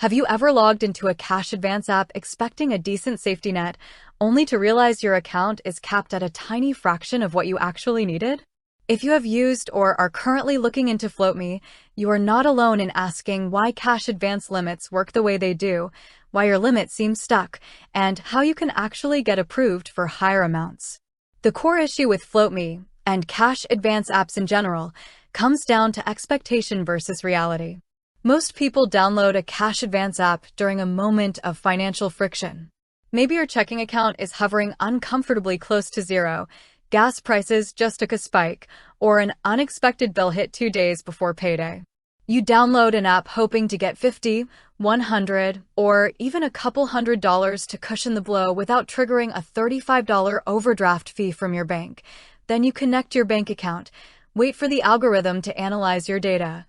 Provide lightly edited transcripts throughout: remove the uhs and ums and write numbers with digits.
Have you ever logged into a cash advance app expecting a decent safety net, only to realize your account is capped at a tiny fraction of what you actually needed? If you have used or are currently looking into FloatMe, you are not alone in asking why cash advance limits work the way they do, why your limit seems stuck, and how you can actually get approved for higher amounts. The core issue with FloatMe, and cash advance apps in general, comes down to expectation versus reality. Most people download a cash advance app during a moment of financial friction. Maybe your checking account is hovering uncomfortably close to zero, gas prices just took a spike, or an unexpected bill hit 2 days before payday. You download an app hoping to get $50, $100, or even a couple $100s to cushion the blow without triggering a $35 overdraft fee from your bank. Then you connect your bank account, wait for the algorithm to analyze your data,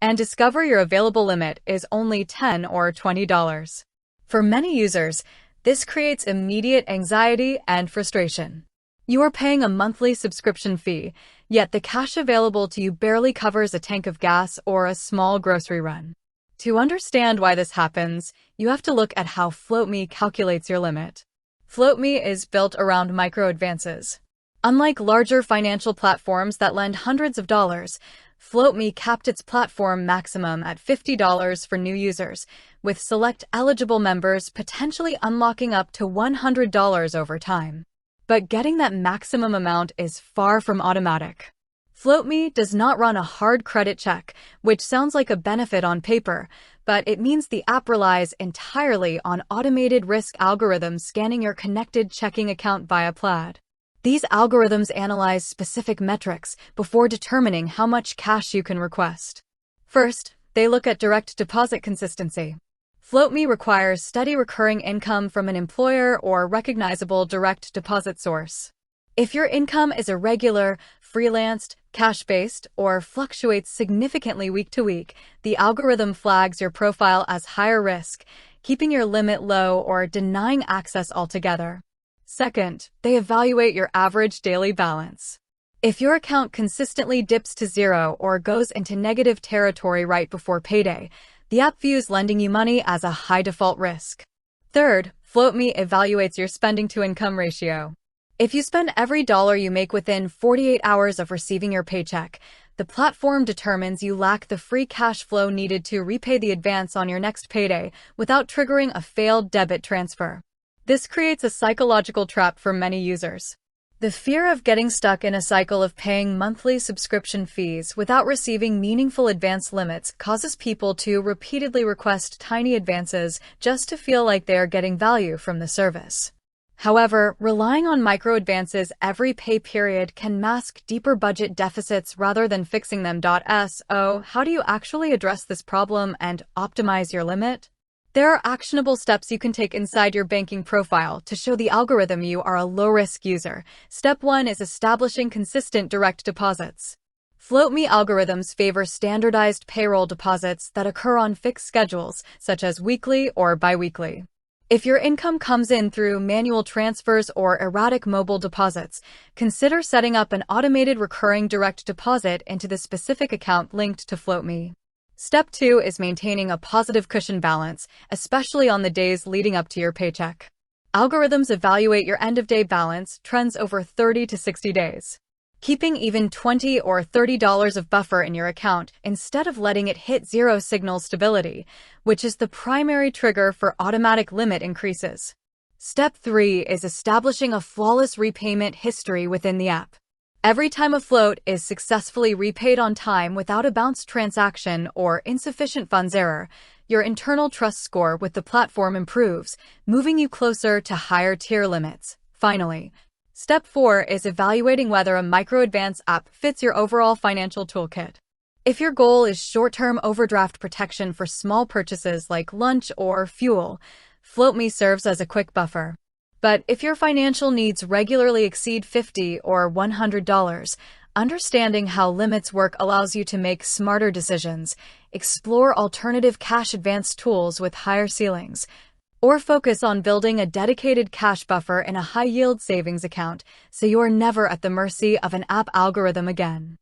and discover your available limit is only $10 or $20. For many users, this creates immediate anxiety and frustration. You are paying a monthly subscription fee, yet the cash available to you barely covers a tank of gas or a small grocery run. To understand why this happens, you have to look at how FloatMe calculates your limit. FloatMe is built around micro advances. Unlike larger financial platforms that lend hundreds of dollars, FloatMe capped its platform maximum at $50 for new users, with select eligible members potentially unlocking up to $100 over time. But getting that maximum amount is far from automatic. FloatMe does not run a hard credit check, which sounds like a benefit on paper, but it means the app relies entirely on automated risk algorithms scanning your connected checking account via Plaid. These algorithms analyze specific metrics before determining how much cash you can request. First, they look at direct deposit consistency. FloatMe requires steady recurring income from an employer or recognizable direct deposit source. If your income is irregular, freelanced, cash-based, or fluctuates significantly week to week, the algorithm flags your profile as higher risk, keeping your limit low or denying access altogether. Second, they evaluate your average daily balance. If your account consistently dips to zero or goes into negative territory right before payday, the app views lending you money as a high default risk. Third, FloatMe evaluates your spending-to-income ratio. If you spend every dollar you make within 48 hours of receiving your paycheck, the platform determines you lack the free cash flow needed to repay the advance on your next payday without triggering a failed debit transfer. This creates a psychological trap for many users. The fear of getting stuck in a cycle of paying monthly subscription fees without receiving meaningful advance limits causes people to repeatedly request tiny advances just to feel like they are getting value from the service. However, relying on micro advances every pay period can mask deeper budget deficits rather than fixing them. So, how do you actually address this problem and optimize your limit? There are actionable steps you can take inside your banking profile to show the algorithm you are a low-risk user. Step 1 is establishing consistent direct deposits. FloatMe algorithms favor standardized payroll deposits that occur on fixed schedules, such as weekly or biweekly. If your income comes in through manual transfers or erratic mobile deposits, consider setting up an automated recurring direct deposit into the specific account linked to FloatMe. Step 2 is maintaining a positive cushion balance, especially on the days leading up to your paycheck. Algorithms evaluate your end-of-day balance trends over 30 to 60 days. Keeping even $20 or $30 of buffer in your account instead of letting it hit zero signals stability, which is the primary trigger for automatic limit increases. Step 3 is establishing a flawless repayment history within the app. Every time a float is successfully repaid on time without a bounced transaction or insufficient funds error, your internal trust score with the platform improves, moving you closer to higher tier limits. Finally, Step 4 is evaluating whether a micro-advance app fits your overall financial toolkit. If your goal is short-term overdraft protection for small purchases like lunch or fuel, FloatMe serves as a quick buffer. But if your financial needs regularly exceed $50 or $100, understanding how limits work allows you to make smarter decisions, explore alternative cash advance tools with higher ceilings, or focus on building a dedicated cash buffer in a high-yield savings account so you are never at the mercy of an app algorithm again.